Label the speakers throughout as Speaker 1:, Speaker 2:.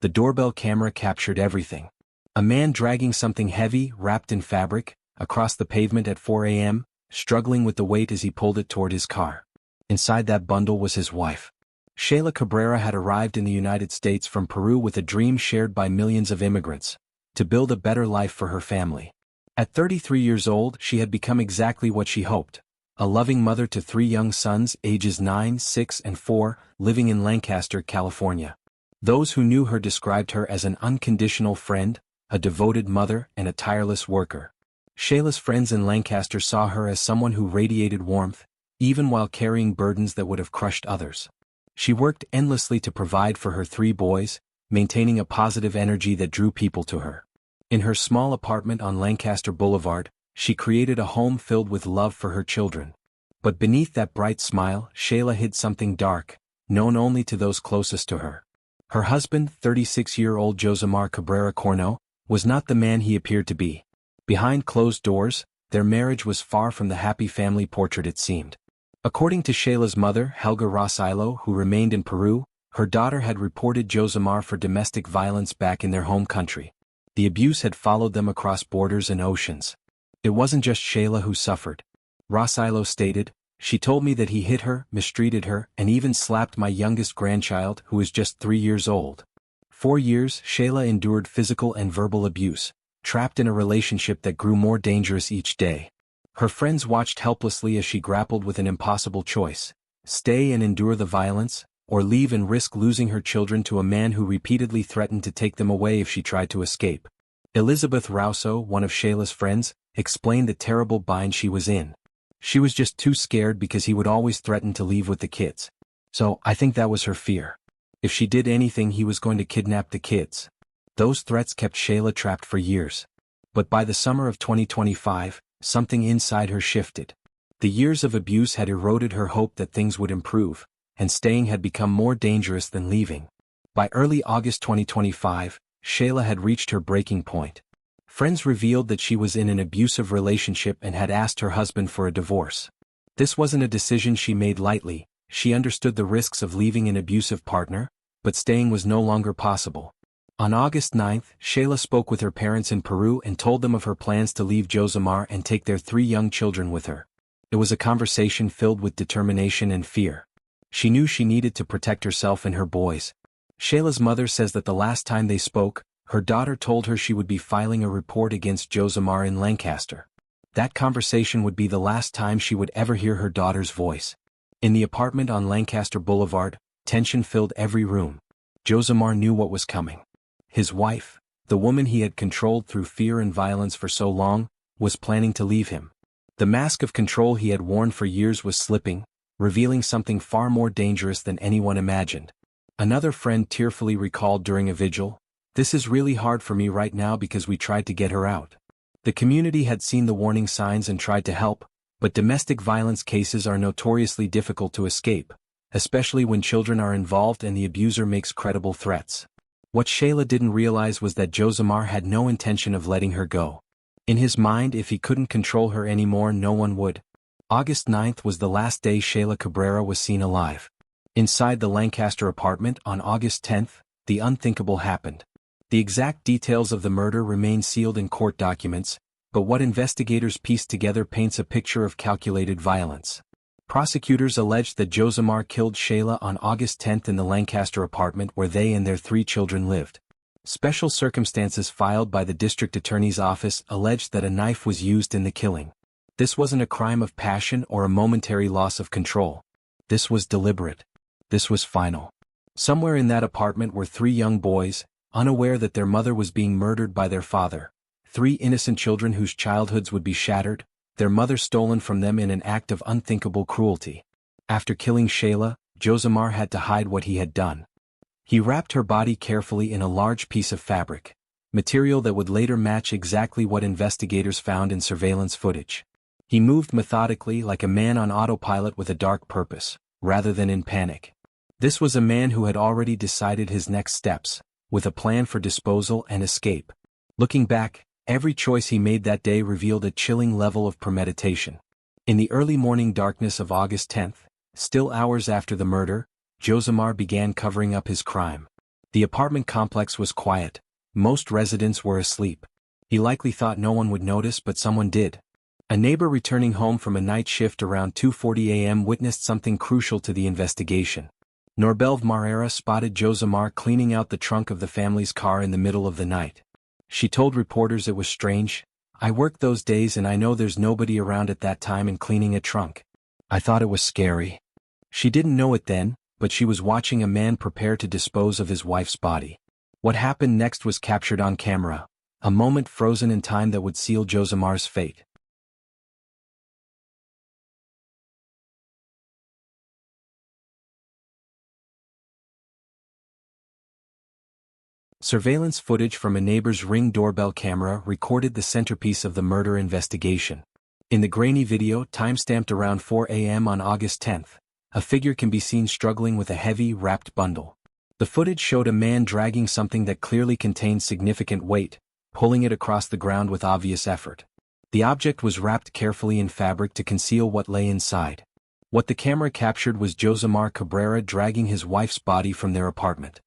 Speaker 1: The doorbell camera captured everything. A man dragging something heavy, wrapped in fabric, across the pavement at 4 a.m., struggling with the weight as he pulled it toward his car. Inside that bundle was his wife. Sheylla Cabrera had arrived in the United States from Peru with a dream shared by millions of immigrants: to build a better life for her family. At 33 years old, she had become exactly what she hoped: a loving mother to 3 young sons, ages 9, 6, and 4, living in Lancaster, California. Those who knew her described her as an unconditional friend, a devoted mother, and a tireless worker. Sheylla's friends in Lancaster saw her as someone who radiated warmth, even while carrying burdens that would have crushed others. She worked endlessly to provide for her 3 boys, maintaining a positive energy that drew people to her. In her small apartment on Lancaster Boulevard, she created a home filled with love for her children. But beneath that bright smile, Sheylla hid something dark, known only to those closest to her. Her husband, 36-year-old Josemar Cabrera Corno, was not the man he appeared to be. Behind closed doors, their marriage was far from the happy family portrait it seemed. According to Sheylla's mother, Helga Rosilo, who remained in Peru, her daughter had reported Josemar for domestic violence back in their home country. The abuse had followed them across borders and oceans. It wasn't just Sheylla who suffered. Rosilo stated, "She told me that he hit her, mistreated her, and even slapped my youngest grandchild, who is just 3 years old." 4 years, Sheylla endured physical and verbal abuse, trapped in a relationship that grew more dangerous each day. Her friends watched helplessly as she grappled with an impossible choice: stay and endure the violence, or leave and risk losing her children to a man who repeatedly threatened to take them away if she tried to escape. Elizabeth Rouso, one of Sheylla's friends, explained the terrible bind she was in. She was just too scared because he would always threaten to leave with the kids. So, I think that was her fear. If she did anything, he was going to kidnap the kids. Those threats kept Sheylla trapped for years. But by the summer of 2025, something inside her shifted. The years of abuse had eroded her hope that things would improve, and staying had become more dangerous than leaving. By early August 2025, Sheylla had reached her breaking point. Friends revealed that she was in an abusive relationship and had asked her husband for a divorce. This wasn't a decision she made lightly. She understood the risks of leaving an abusive partner, but staying was no longer possible. On August 9th, Sheylla spoke with her parents in Peru and told them of her plans to leave Josemar and take their 3 young children with her. It was a conversation filled with determination and fear. She knew she needed to protect herself and her boys. Sheylla's mother says that the last time they spoke, her daughter told her she would be filing a report against Josemar in Lancaster. That conversation would be the last time she would ever hear her daughter's voice. In the apartment on Lancaster Boulevard, tension filled every room. Josemar knew what was coming. His wife, the woman he had controlled through fear and violence for so long, was planning to leave him. The mask of control he had worn for years was slipping, revealing something far more dangerous than anyone imagined. Another friend tearfully recalled during a vigil, "This is really hard for me right now because we tried to get her out." The community had seen the warning signs and tried to help, but domestic violence cases are notoriously difficult to escape, especially when children are involved and the abuser makes credible threats. What Sheylla didn't realize was that Josemar had no intention of letting her go. In his mind, if he couldn't control her anymore, no one would. August 9th was the last day Sheylla Cabrera was seen alive. Inside the Lancaster apartment on August 10th, the unthinkable happened. The exact details of the murder remain sealed in court documents, but what investigators pieced together paints a picture of calculated violence. Prosecutors alleged that Josemar killed Sheylla on August 10th in the Lancaster apartment where they and their 3 children lived. Special circumstances filed by the district attorney's office alleged that a knife was used in the killing. This wasn't a crime of passion or a momentary loss of control. This was deliberate. This was final. Somewhere in that apartment were 3 young boys, unaware that their mother was being murdered by their father. 3 innocent children whose childhoods would be shattered, their mother stolen from them in an act of unthinkable cruelty. After killing Sheylla, Josemar had to hide what he had done. He wrapped her body carefully in a large piece of fabric, material that would later match exactly what investigators found in surveillance footage. He moved methodically like a man on autopilot with a dark purpose, rather than in panic. This was a man who had already decided his next steps, with a plan for disposal and escape. Looking back, every choice he made that day revealed a chilling level of premeditation. In the early morning darkness of August 10th, still hours after the murder, Josemar began covering up his crime. The apartment complex was quiet. Most residents were asleep. He likely thought no one would notice, but someone did. A neighbor returning home from a night shift around 2:40 a.m. witnessed something crucial to the investigation. Doorbell Footage spotted Josemar cleaning out the trunk of the family's car in the middle of the night. She told reporters it was strange. "I worked those days and I know there's nobody around at that time and cleaning a trunk. I thought it was scary." She didn't know it then, but she was watching a man prepare to dispose of his wife's body. What happened next was captured on camera, a moment frozen in time that would seal Josemar's fate. Surveillance footage from a neighbor's Ring doorbell camera recorded the centerpiece of the murder investigation. In the grainy video, timestamped around 4 a.m. on August 10, a figure can be seen struggling with a heavy, wrapped bundle. The footage showed a man dragging something that clearly contained significant weight, pulling it across the ground with obvious effort. The object was wrapped carefully in fabric to conceal what lay inside. What the camera captured was Josemar Cabrera dragging his wife's body from their apartment.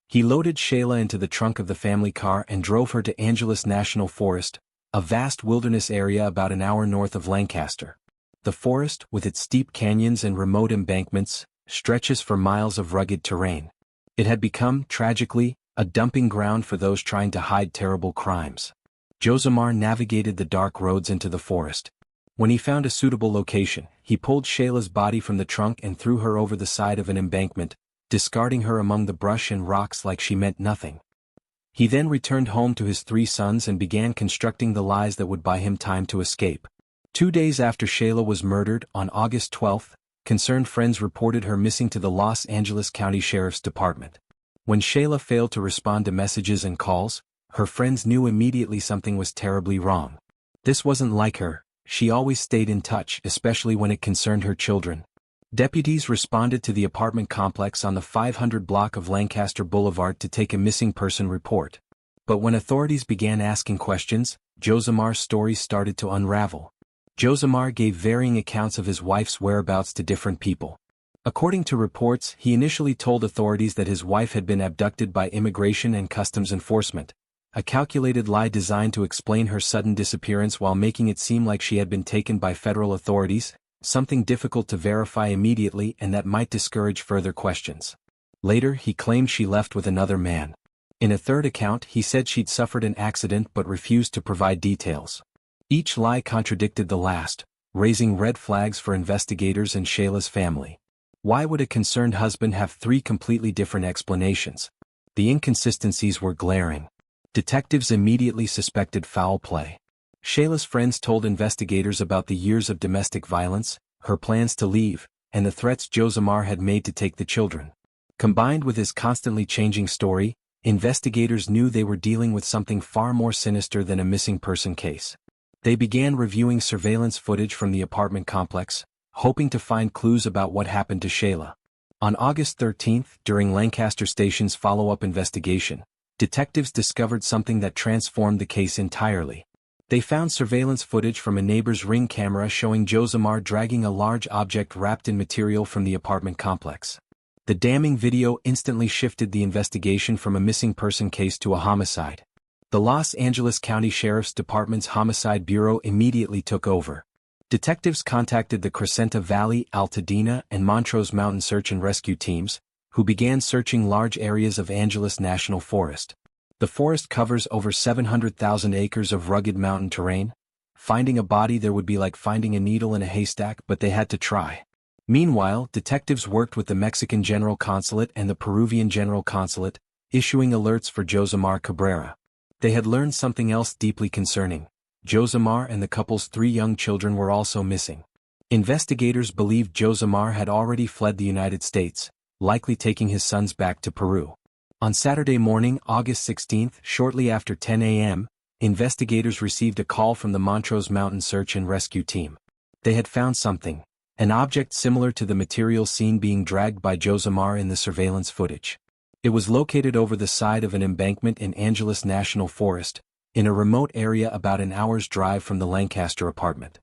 Speaker 1: He loaded Sheylla into the trunk of the family car and drove her to Angeles National Forest, a vast wilderness area about an hour north of Lancaster. The forest, with its steep canyons and remote embankments, stretches for miles of rugged terrain. It had become, tragically, a dumping ground for those trying to hide terrible crimes. Josemar navigated the dark roads into the forest. When he found a suitable location, he pulled Sheylla's body from the trunk and threw her over the side of an embankment, discarding her among the brush and rocks like she meant nothing. He then returned home to his 3 sons and began constructing the lies that would buy him time to escape. 2 days after Sheylla was murdered, on August 12, concerned friends reported her missing to the Los Angeles County Sheriff's Department. When Sheylla failed to respond to messages and calls, her friends knew immediately something was terribly wrong. This wasn't like her. She always stayed in touch, especially when it concerned her children. Deputies responded to the apartment complex on the 500 block of Lancaster Boulevard to take a missing person report. But when authorities began asking questions, Josemar's story started to unravel. Josemar gave varying accounts of his wife's whereabouts to different people. According to reports, he initially told authorities that his wife had been abducted by Immigration and Customs Enforcement, a calculated lie designed to explain her sudden disappearance while making it seem like she had been taken by federal authorities, something difficult to verify immediately and that might discourage further questions. Later, he claimed she left with another man. In a third account, he said she'd suffered an accident but refused to provide details. Each lie contradicted the last, raising red flags for investigators and Sheylla's family. Why would a concerned husband have 3 completely different explanations? The inconsistencies were glaring. Detectives immediately suspected foul play. Sheylla's friends told investigators about the years of domestic violence, her plans to leave, and the threats Josemar had made to take the children. Combined with his constantly changing story, investigators knew they were dealing with something far more sinister than a missing person case. They began reviewing surveillance footage from the apartment complex, hoping to find clues about what happened to Sheylla. On August 13, during Lancaster Station's follow-up investigation, detectives discovered something that transformed the case entirely. They found surveillance footage from a neighbor's Ring camera showing Josemar dragging a large object wrapped in material from the apartment complex. The damning video instantly shifted the investigation from a missing person case to a homicide. The Los Angeles County Sheriff's Department's Homicide Bureau immediately took over. Detectives contacted the Crescenta Valley, Altadena, and Montrose Mountain Search and Rescue teams, who began searching large areas of Angeles National Forest. The forest covers over 700,000 acres of rugged mountain terrain. Finding a body there would be like finding a needle in a haystack, but they had to try. Meanwhile, detectives worked with the Mexican General Consulate and the Peruvian General Consulate, issuing alerts for Josemar Cabrera. They had learned something else deeply concerning. Josemar and the couple's 3 young children were also missing. Investigators believed Josemar had already fled the United States, likely taking his sons back to Peru. On Saturday morning, August 16, shortly after 10 a.m., investigators received a call from the Montrose Mountain Search and Rescue Team. They had found something, an object similar to the material seen being dragged by Josemar in the surveillance footage. It was located over the side of an embankment in Angeles National Forest, in a remote area about an hour's drive from the Lancaster apartment.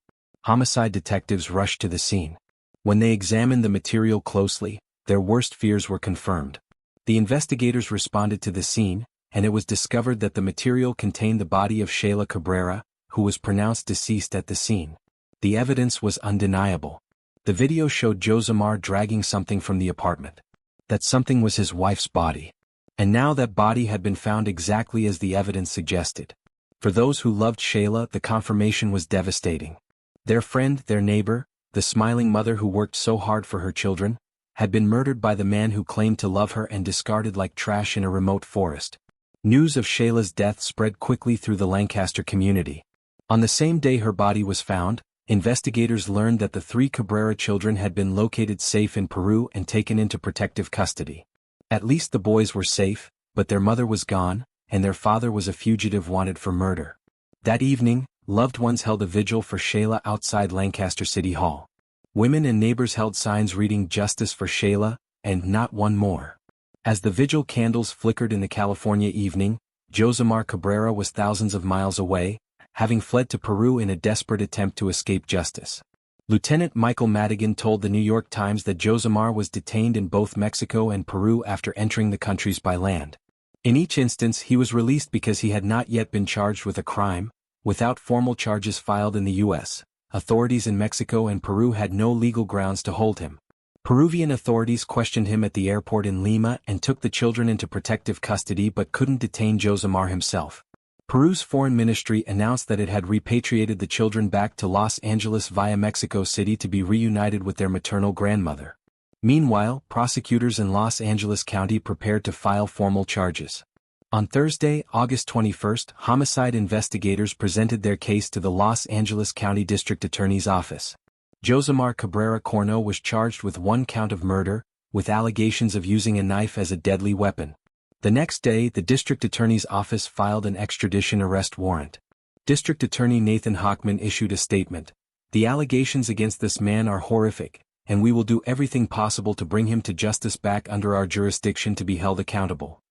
Speaker 1: Homicide detectives rushed to the scene. When they examined the material closely, their worst fears were confirmed. The investigators responded to the scene, and it was discovered that the material contained the body of Sheylla Cabrera, who was pronounced deceased at the scene. The evidence was undeniable. The video showed Josimar dragging something from the apartment. That something was his wife's body. And now that body had been found exactly as the evidence suggested. For those who loved Sheylla, the confirmation was devastating. Their friend, their neighbor, the smiling mother who worked so hard for her children, had been murdered by the man who claimed to love her and discarded like trash in a remote forest. News of Sheylla's death spread quickly through the Lancaster community. On the same day her body was found, investigators learned that the 3 Cabrera children had been located safe in Peru and taken into protective custody. At least the boys were safe, but their mother was gone, and their father was a fugitive wanted for murder. That evening, loved ones held a vigil for Sheylla outside Lancaster City Hall. Women and neighbors held signs reading "Justice for Sheylla," and "Not one more." As the vigil candles flickered in the California evening, Josimar Cabrera was thousands of miles away, having fled to Peru in a desperate attempt to escape justice. Lieutenant Michael Madigan told the New York Times that Josimar was detained in both Mexico and Peru after entering the countries by land. In each instance he was released because he had not yet been charged with a crime. Without formal charges filed in the U.S., authorities in Mexico and Peru had no legal grounds to hold him. Peruvian authorities questioned him at the airport in Lima and took the children into protective custody but couldn't detain Josimar himself. Peru's foreign ministry announced that it had repatriated the children back to Los Angeles via Mexico City to be reunited with their maternal grandmother. Meanwhile, prosecutors in Los Angeles County prepared to file formal charges. On Thursday, August 21, homicide investigators presented their case to the Los Angeles County District Attorney's Office. Josimar Cabrera Corno was charged with 1 count of murder, with allegations of using a knife as a deadly weapon. The next day, the District Attorney's Office filed an extradition arrest warrant. District Attorney Nathan Hochman issued a statement. "The allegations against this man are horrific, and we will do everything possible to bring him to justice back under our jurisdiction to be held accountable."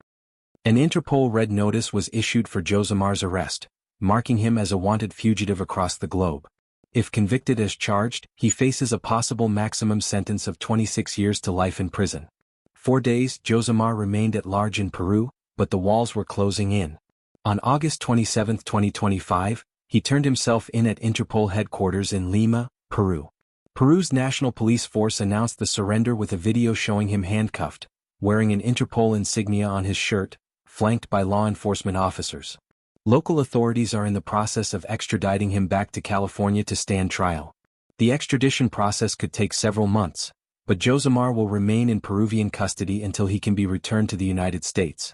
Speaker 1: An Interpol red notice was issued for Josimar's arrest, marking him as a wanted fugitive across the globe. If convicted as charged, he faces a possible maximum sentence of 26 years to life in prison. 4 days, Josimar remained at large in Peru, but the walls were closing in. On August 27, 2025, he turned himself in at Interpol headquarters in Lima, Peru. Peru's National Police Force announced the surrender with a video showing him handcuffed, wearing an Interpol insignia on his shirt, flanked by law enforcement officers. Local authorities are in the process of extraditing him back to California to stand trial. The extradition process could take several months, but Josimar will remain in Peruvian custody until he can be returned to the United States.